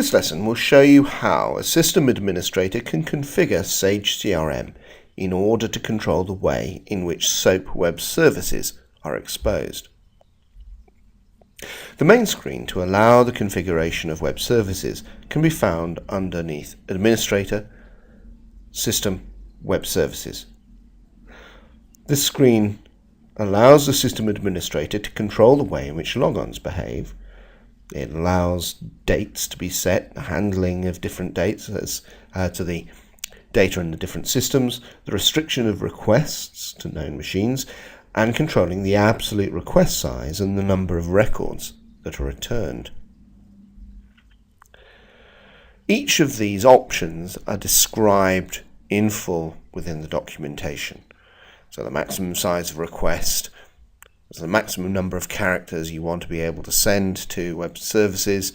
This lesson will show you how a system administrator can configure Sage CRM in order to control the way in which SOAP web services are exposed. The main screen to allow the configuration of web services can be found underneath Administrator, System, Web Services. This screen allows the system administrator to control the way in which logons behave. It allows dates to be set, the handling of different dates as to the data in the different systems, the restriction of requests to known machines, and controlling the absolute request size and the number of records that are returned. Each of these options are described in full within the documentation. So the maximum size of request, the maximum number of characters you want to be able to send to web services,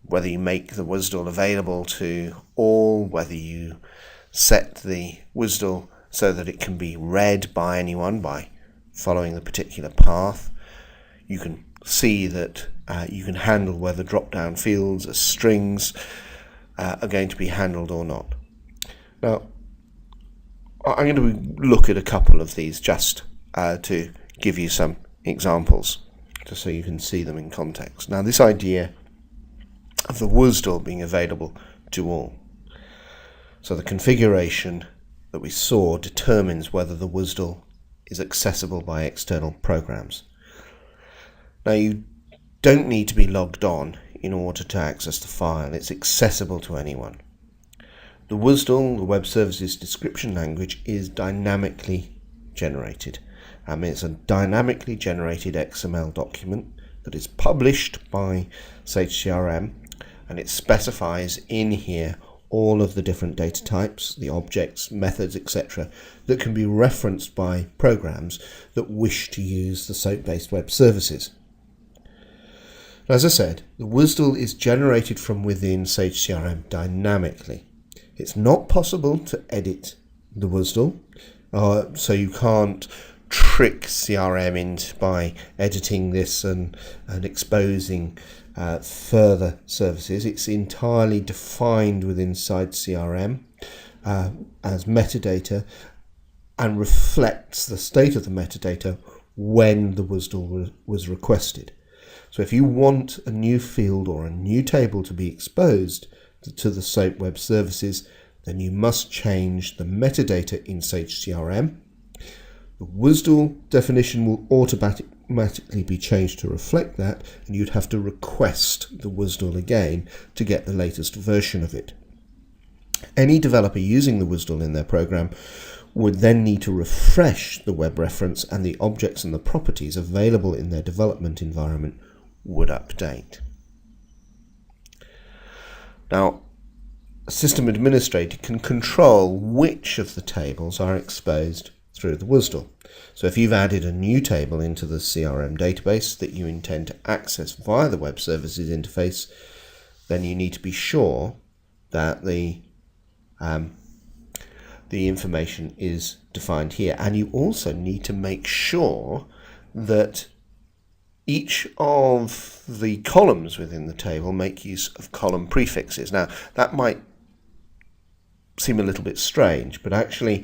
whether you make the WSDL available to all, whether you set the WSDL so that it can be read by anyone by following the particular path. You can see that you can handle whether drop-down fields as strings are going to be handled or not. Now, I'm going to look at a couple of these just to give you some examples, just so you can see them in context. Now, this idea of the WSDL being available to all. So the configuration that we saw determines whether the WSDL is accessible by external programs. Now, you don't need to be logged on in order to access the file. It's accessible to anyone. The WSDL, the Web Services Description Language, is dynamically generated. It's a dynamically generated XML document that is published by Sage CRM, and it specifies in here all of the different data types, the objects, methods, etc. that can be referenced by programs that wish to use the SOAP-based web services. As I said, the WSDL is generated from within Sage CRM dynamically. It's not possible to edit the WSDL, so you can't trick CRM into by editing this and exposing further services. It's entirely defined within Sage CRM as metadata and reflects the state of the metadata when the WSDL was requested. So if you want a new field or a new table to be exposed to the SOAP web services, then you must change the metadata in Sage CRM. The WSDL definition will automatically be changed to reflect that, and you'd have to request the WSDL again to get the latest version of it. Any developer using the WSDL in their program would then need to refresh the web reference, and the objects and the properties available in their development environment would update. Now, a system administrator can control which of the tables are exposed through the WSDL. So if you've added a new table into the CRM database that you intend to access via the web services interface, then you need to be sure that the information is defined here. And you also need to make sure that each of the columns within the table make use of column prefixes. Now, that might seem a little bit strange, but actually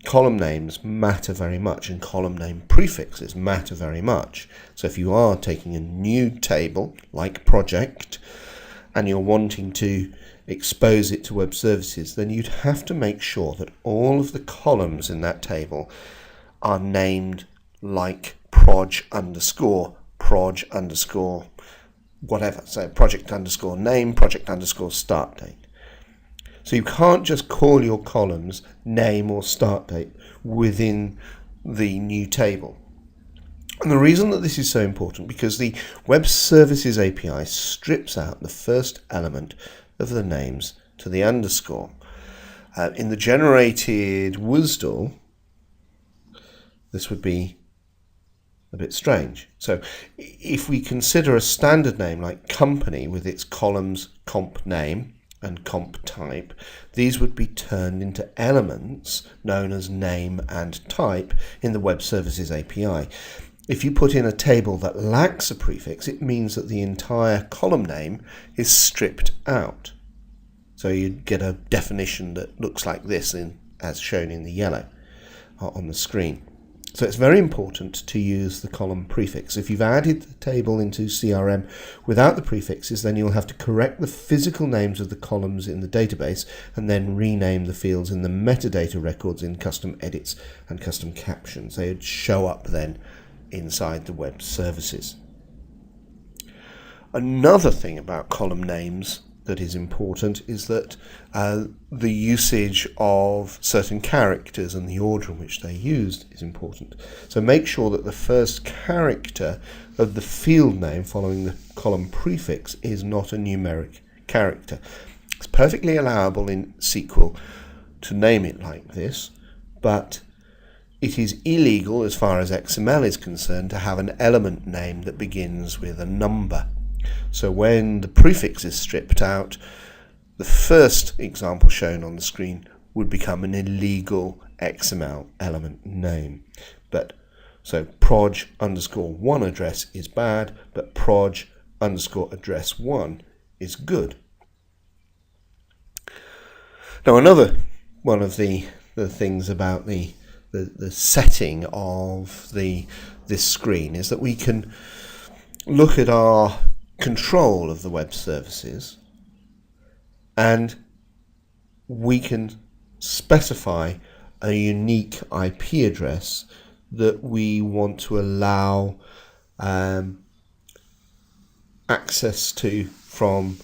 column names matter very much, and column name prefixes matter very much. So if you are taking a new table like project and you're wanting to expose it to web services, then you'd have to make sure that all of the columns in that table are named like proj underscore whatever. So project underscore name, project underscore start date. So you can't just call your columns name or start date within the new table. And the reason that this is so important, because the Web Services API strips out the first element of the names to the underscore. In the generated WSDL, this would be a bit strange. So if we consider a standard name like company with its columns comp name and comp type, these would be turned into elements known as name and type in the Web Services API. if you put in a table that lacks a prefix, it means that the entire column name is stripped out. So you get a definition that looks like this, as shown in the yellow on the screen. So it's very important to use the column prefix. If you've added the table into CRM without the prefixes, then you'll have to correct the physical names of the columns in the database and then rename the fields in the metadata records in custom edits and custom captions. They would show up then inside the web services. Another thing about column names that is important is that the usage of certain characters and the order in which they're used is important. So make sure that the first character of the field name following the column prefix is not a numeric character. It's perfectly allowable in SQL to name it like this, but it is illegal as far as XML is concerned to have an element name that begins with a number. So when the prefix is stripped out, the first example shown on the screen would become an illegal XML element name. So proj_1 address is bad, but proj_address1 is good. Now another one of the things about the setting of this screen is that we can look at our control of the web services, and we can specify a unique IP address that we want to allow access to from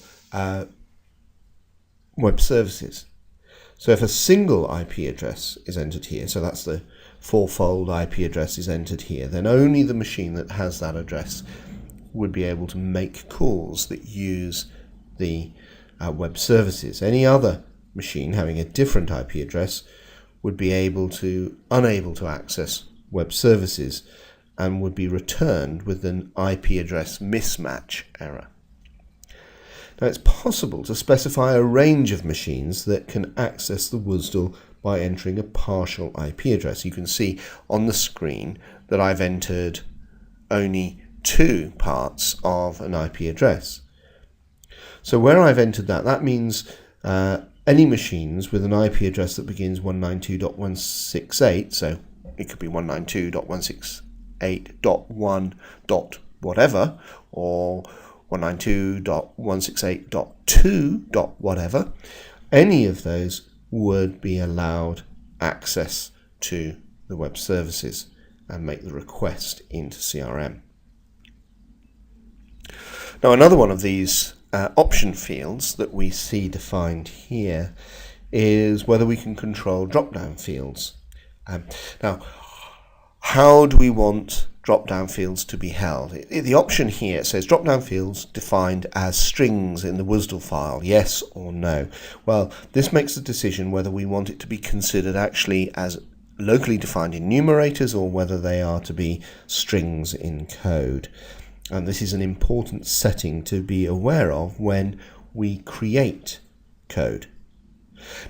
web services. So if a single IP address is entered here, so that's the fourfold IP address is entered here, then only the machine that has that address would be able to make calls that use the web services. Any other machine having a different IP address would be unable to access web services and would be returned with an IP address mismatch error. Now it's possible to specify a range of machines that can access the WSDL by entering a partial IP address. You can see on the screen that I've entered only 2 parts of an IP address. So where I've entered that means any machines with an IP address that begins 192.168, so it could be 192.168.1. whatever, or 192.168.2. whatever, any of those would be allowed access to the web services and make the request into CRM. Now another one of these option fields that we see defined here is whether we can control drop-down fields. Now, how do we want drop-down fields to be held? The option here says drop-down fields defined as strings in the WSDL file, yes or no. Well, this makes the decision whether we want it to be considered actually as locally defined enumerators or whether they are to be strings in code. And this is an important setting to be aware of when we create code.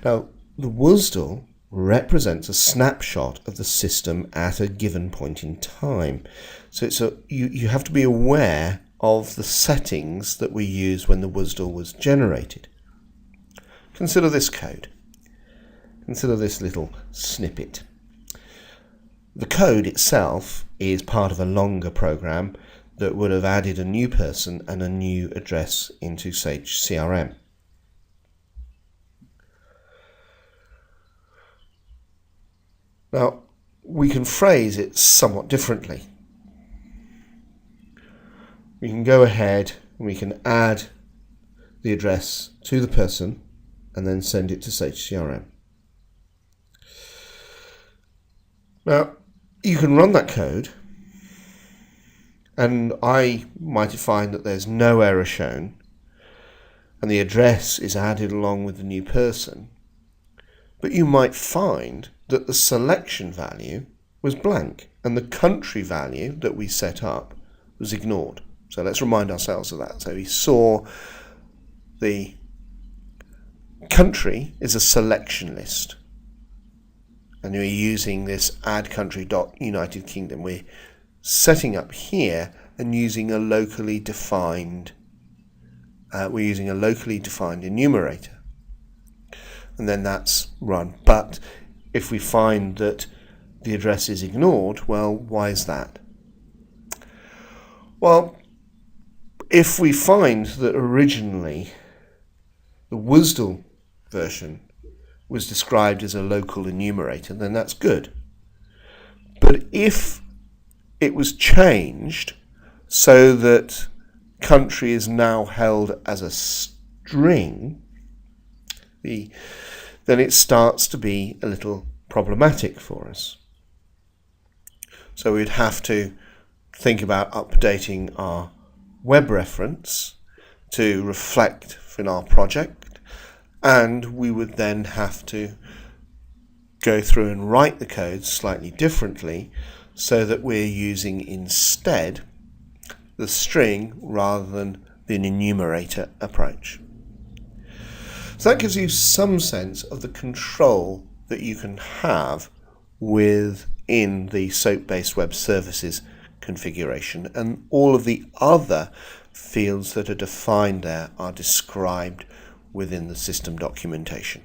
Now, the WSDL represents a snapshot of the system at a given point in time. So you have to be aware of the settings that we used when the WSDL was generated. Consider this code. Consider this little snippet. The code itself is part of a longer program that would have added a new person and a new address into Sage CRM. Now, we can phrase it somewhat differently. We can go ahead and we can add the address to the person and then send it to Sage CRM. Now, you can run that code, and I might find that there's no error shown and the address is added along with the new person, but you might find that the selection value was blank and the country value that we set up was ignored. So let's remind ourselves of that. So we saw the country is a selection list, and we're using this add country.United Kingdom. We're setting up here and using a locally defined enumerator, and then that's run. But if we find that the address is ignored, well, why is that? Well, if we find that originally the WSDL version was described as a local enumerator, then that's good. But if it was changed so that country is now held as a string, then it starts to be a little problematic for us. So we'd have to think about updating our web reference to reflect in our project, and we would then have to go through and write the code slightly differently so that we're using instead the string rather than the enumerator approach. So that gives you some sense of the control that you can have within the SOAP-based web services configuration, and all of the other fields that are defined there are described within the system documentation.